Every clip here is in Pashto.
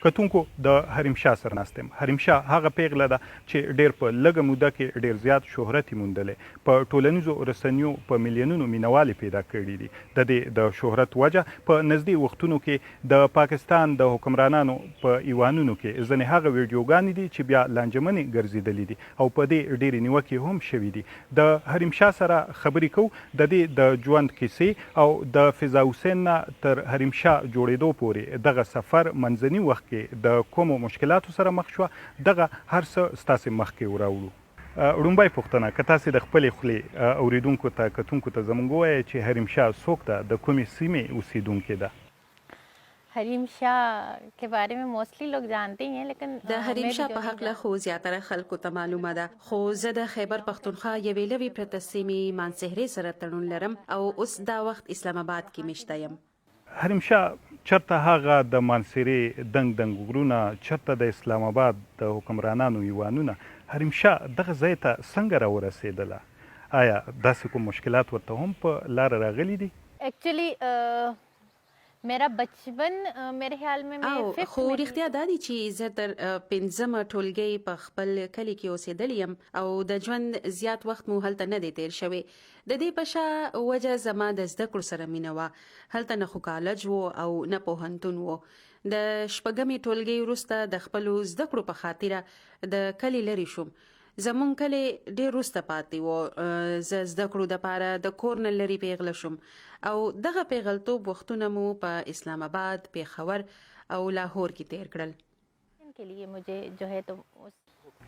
کتونکو د حریم شاه سره ناست یم. حریم شاه هغه پیغله ده چې ډېر په لږه موده کې ډېر زیات شهرت یې موندلی. په ټولنیزو رسنیو په میلیونونو مینوال پیدا کړي دي. د دې د شهرت وجه په نږدې وختونو کې د پاکستان د حکمرانانو په ایوانونو کې ځینې هغه ویډیوګانې دي چې بیا لانجمنې ګرځېدلې دي او په دې ډېرې نیوکې هم شوي دي. د حریم شاه سره خبرې کوو د دې د ژوند کیسې او د فضا حسین نه تر حریم شاه جوړېدو پورې دغه سفر منځني وخت کې د کومو مشکلاتو سره مخ شوه، دغه هر څه ستاسې مخکې وراوړو. لومبۍ پوښتنه، که تاسې د خپلې خولې اوریدونکو ته کتونکو ته زموږ ووایئ چې حریم شاه څوک ده، د کومې سیمې اوسیدونکې ده؟ حریم شاه के बारे में मोस्टली लोग जानते ही हैं लेकिन د حریم شاه په حق له خو زیاتره خلکو ته معلومه ده، خو زه د خیبر پښتونخوا یوې لوی پرته سیمې مانسهرې سره تړون لرم او اوس دا وخت اسلام آباد کې مشته یم. حریم شاه چرته هغه د مانسهرې دنګ دنګ غرونه، چرته د اسلام آباد د حکمرانانو ایوانونه، حریم شاه دغه ځای ته څنګه راورسېدله؟ آیا داسې کوم مشکلات ورته هم په لاره راغلي دي؟ एक्चुअली मेरा बचपन मेरे ख्याल में او خو رښتیا دا دی چې زه تر پنځمه ټولګۍ په خپل کلي کې اوسېدلی یم او د ژوند زیات وخت مو هلته نه دی تیر شوی. د دې په شا وجه زما د زده کړو سره مینه وه. هلته نه خو کالج و او نه پوهنتون و. د شپږمې ټولګۍ وروسته د خپلو زده کړو په خاطره د کلي لرې شوم. زمون کلی ډېر وروسته پاتې و. زه زده کړو دپاره د کور نه لرې پیغله شوم او دغه پیغلتوب وختونه مو په اسلام آباد، پیښور او لاهور کې تیر کړل. के लिए मुझे जो है तो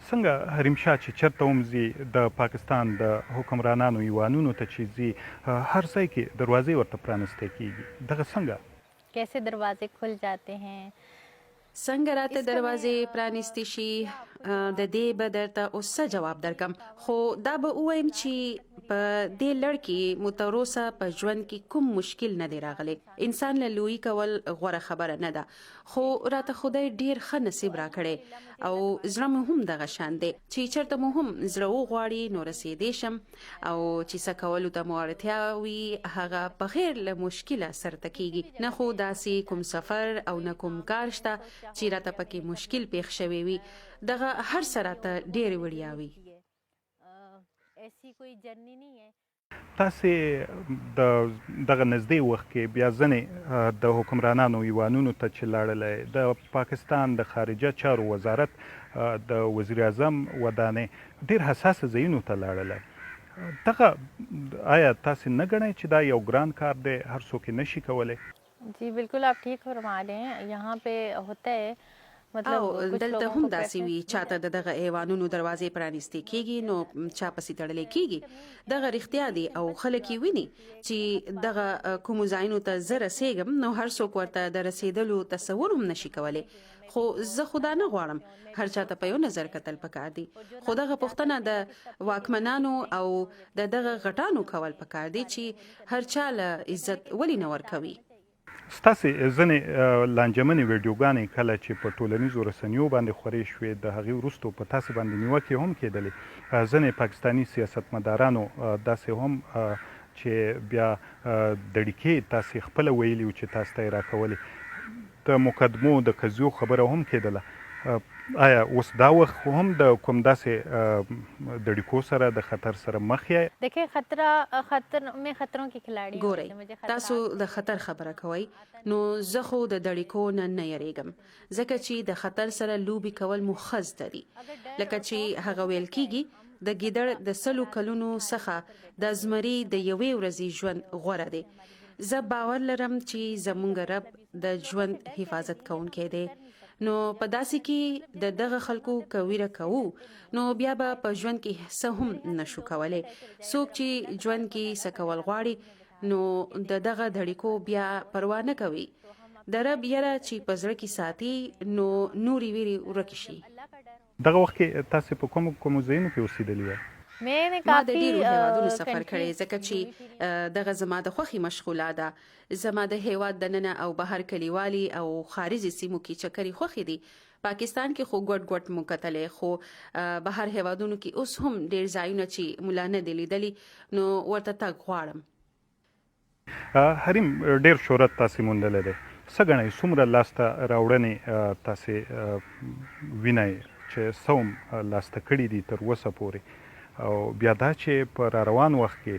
څنګه حریم شاه چې چرته هم ځي د پاکستان د حکمرانانو ایوانونو ته چې ځي هر ځای کې دروازې ورته پرانیستی کېږي، دغه څنګه؟ कैसे दरवाजे खुल जाते हैं. څنګه راته دروازې پرانیستی شي د دې به درته اوس څه جواب درکم، خو دا به ووایم چې په دې لړ کې مو تر اوسه په ژوند کې کوم مشکل نه دی راغلی. انسان له لویي کول غوره خبره نه ده، خو راته خدای ډېر ښه نصیب راکړی او زړه مې هم دغه شان دی چې چېرته مو هم زړه وغواړي نو رسېدی شم او چې څه کولو ته مو اړتیا وي هغه بغیر له مشکله سرته کېږي. نه خو داسې کوم سفر او نه کوم کار شته چې راته پکې مشکل پیښ شوی وي. دغه هر څه راته ډېرې وړیا وي. تاسې دغه نږدې وخت کې بیا ځینې د حکمرانانو ایوانونو ته چې لاړلی، د پاکستان د خارجه چارو وزارت د وزیر اعظم ودانې ډېر حساسه ځایونو ته لاړلی. دغه آیا تاسې نه ګڼئ چې دا یو ګران کار دی، هر څوک یې نشي کولی؟ जी बिल्कुल आप ठीक फरमा रहे हैं. यहाँ पे होता है او دلته هم داسې وي چاته د دغه ایوانونو دروازې پرانیستې کېږي نو چا پسې تړلی کېږي. دغه رښتیا دی او خلک یې ویني چې دغه کومو ځایونو ته زه رسېږم نو هر څوک ورته د رسېدلو تصور هم نشي کولی. خو زه خو دا نه غواړم، هر چاته په یو نظر کتل پکار دي. خو دغه پوښتنه د واکمنانو او د دغه غټانو کول پکار دي چې هر چا له عزت ولې نه ورکوي. ستاسې ځینې لانجمنې ویډیوګانې کله چې په ټولنیزو رسنیو باندې خورې شوې، د هغې وروستو په تاسې باندې نیوکې هم کېدلې. ځینې پاکستاني سیاستمدارانو داسې هم چې بیا دړیکې تاسې خپله ویلي و چې تاسو ته یې راکولې، د مقدمو د قضیو خبره هم کېدله. آیا اوس دا وخت خو هم د کوم داسې دړیکو سره د خطر سره مخ یې؟ देखिए खतरों की खिलाड़ी ګورئ تاسو د خطر خبره کوئ نو زه خو د دړیکو نه یریږم، ځکه چې د خطر سره لوبې کول مو ښه زده دي. لکه چې هغه ویل کېږي د ګیدړ د 100 کلونو څخه د زمري د یوې ورځې ژوند غوره دی. زه باور لرم چې زمونږ رب د ژوند حفاظت کوونکی دی. نو په داسې کې د دغه خلکو که ویره کوو نو بیا به په ژوند کې څه هم نشو کولی. څوک چې ژوند کې څه کول غواړي نو د دغه دړیکو بیا پروا نه کوي. د رب یره چې په زړه کې ساتي نو نورې ویرې ورکې شي. دغه وخت کې تاسې په کومو ځایونو کې اوسېدلي وئ؟ ما د ډیرو هیوادونو سفر کړی ځکه چې دغه زما د خوښې مشغوله ده. زما د هیواد دننه او بهر کلیوالي او خارجي سیمو کې چکرې خوښې دي. پاکستان کې خو ګوټ مو کتلی، خو بهر هیوادونو کې اوس هم ډیر ځایونه چې ملا نه دي لیدلي نو ورته تګ غواړم. حریم ډیر شهرت تاسې موندلی دی. څه ګڼئ څومره لاسته راوړنې تاسې وینئ چې څه هم لاسته کړي دي تر اوسه پورې او بیا دا چې په را روان وخت کې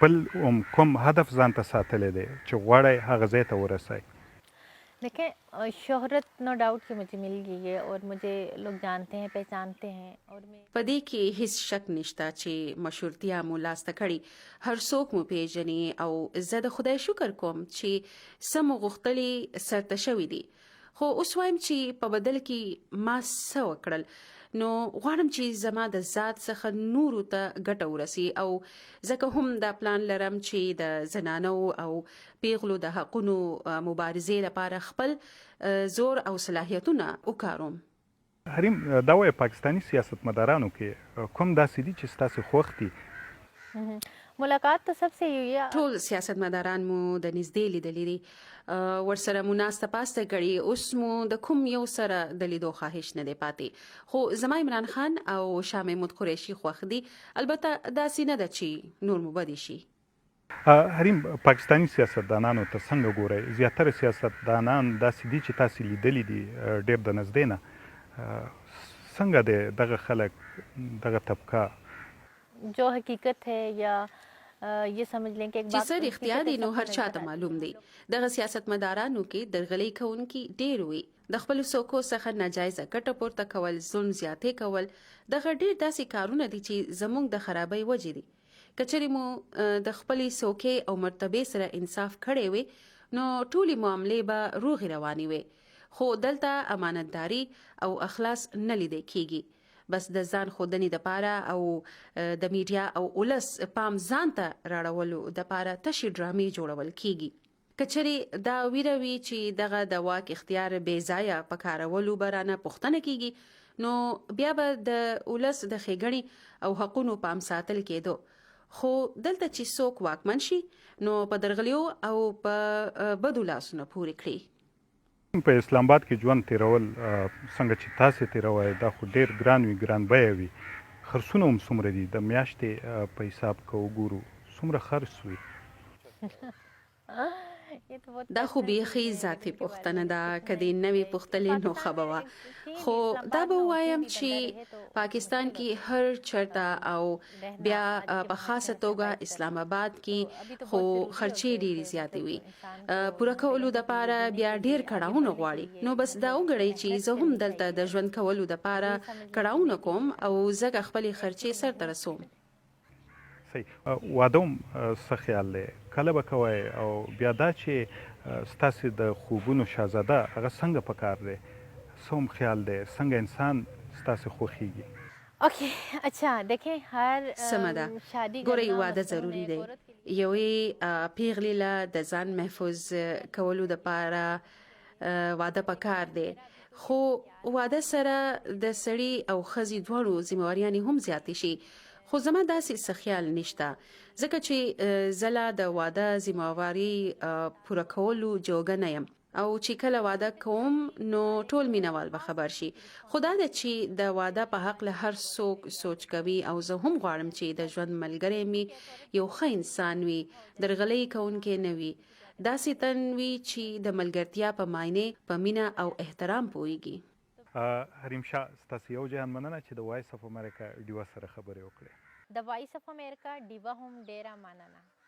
بل کوم هدف ځان ته ساتلی دی چې غواړئ هغه ځای ته ورسئ؟ देखें शोहरत नो डाउट कि मुझे मिल गई है और मुझे लोग जानते हैं पहचानते हैं और मैं پدې کې هیڅ شک نشته چې مشهورتیا مو لاسته کړي هر څوک مو پیژني او زه د خدای شکر کوم چې سم غختلی سرته شوی دي خو اوس وایم چې په بدل کې ما څه وکړل نو غواړم چې زما د ذات څخه نورو ته ګټه ورسي او ځکه هم دا پلان لرم چې د زنانو او پیغلو د حقونو مبارزې لپاره خپل زور او صلاحیتونه وکاروم. حریم دا وایي پاکستاني سیاستمدارانو کې کوم داسې دي چې ستاسې خوښ دي؟ ملاقات تو सबसे हुई है ټول سیاستمداران مو د نږدې لیدلي دي ورسره مو ناسته پاسته کړي اوس مو د کوم یو سره د لیدو خواهش نه دی پاتې خو زما عمران خان او شاه محمود قریشي خوښ دي البته داسې نه ده چې نور مو بدې شي. حریم پاکستاني سیاستدانانو ته څنګه ګورئ؟ زیاتره سیاستدانان داسې دي چې تاسې لیدلي دي ډېر د نږدې نه څنګه دی دغه خلک دغه طبقه जो हकीकत है या ये समझ लें कि एक چې څه رښتیا دي نو هر چاته معلوم دی دغه سیاستمدارانو کې درغلي کوونکي ډېر وي د خپل څوکو څخه ناجایزه ګټه پورته کول ظلم زیاتې کول دغه ډېر داسې کارونه دي چې زموږ د خرابۍ وجې دي کچري مو د خپلې څوکې او مرتبې سره انصاف کړی وي نو ټولې معاملې به روغې روانې وي خو دلته امانتداري او اخلاص نه لیدل کیږي بس د ځان خودنې د پاره او د میډیا او ولس پام ځان ته راړولو د پاره تشې ډرامې جوړول کیږي کچري دا ویروي چې دغه د واک اختیار بې ځایه په کارولو برانه پوښتنه کیږي نو بیا به د ولس د ښېګڼې او حقونو پام ساتل کېدو خو دلته چې څوک واکمن شي نو په درغلیو او په بدو لاسونو پورې کړي. په اسلام آباد کې ژوند تیرول څنګه چې تاسې تیروئ دا خو ډېر ګران وي ګران بیه وي خرڅونه هم څومره دي د میاشتې په حساب که وګورو څومره خرڅ وي؟ دا خو بیخي ذاتي پوښتنه ده که دې نه وي پوښتلې نو ښه به وه خو دا به ووایم چې پاکستان کې هر چرته او بیا په خاصه توګه اسلام آباد کې خو خرچې ډېرې زیاتې وي پوره کولو دپاره بیا ډېر کړاوونه غواړي نو بس دا وګڼئ چې زه هم دلته د ژوند کولو دپاره کړاوونه کوم او ځکه خپلې خرچې سرته رسوم. صحیح واده هم څه خیال دی کله به کوئ او بیا دا چې ستاسې د خوبونو شهزاده هغه څنګه په کار دی څه هم خیال دی څنګه انسان ستاسې خوښیږي؟ اوکې اچھا دیکھیں هر سمه ده ګورئ واده ضروري دی یوې پیغلې له د ځان محفوظ کولو دپاره واده په کار دی خو واده سره د سړي او ښځې دواړو ذمهواریانې هم زیاتې شي خو زما داسې څه خیال نشته ځکه چې زه لا د واده ذمهواري پوره کولو جوګه نه یم او چې کله واده کوم نو ټول مینوال به خبر شي خو دا ده چې د واده په حق له هر څوک سوچ کوي او زه هم غواړم چې د ژوند ملګری مې یو ښه انسان وي درغلۍ کوونکی نه وي داسې تن وي چې د ملګرتیا په معنی په مینه او احترام پوهیږي. حریم شاه ستاسې یو جهان مننه چې د وایس اف امریکا ډیوا سره خبرې وکړې. د وایس اف امریکا ډیوا هم ډیره مننه.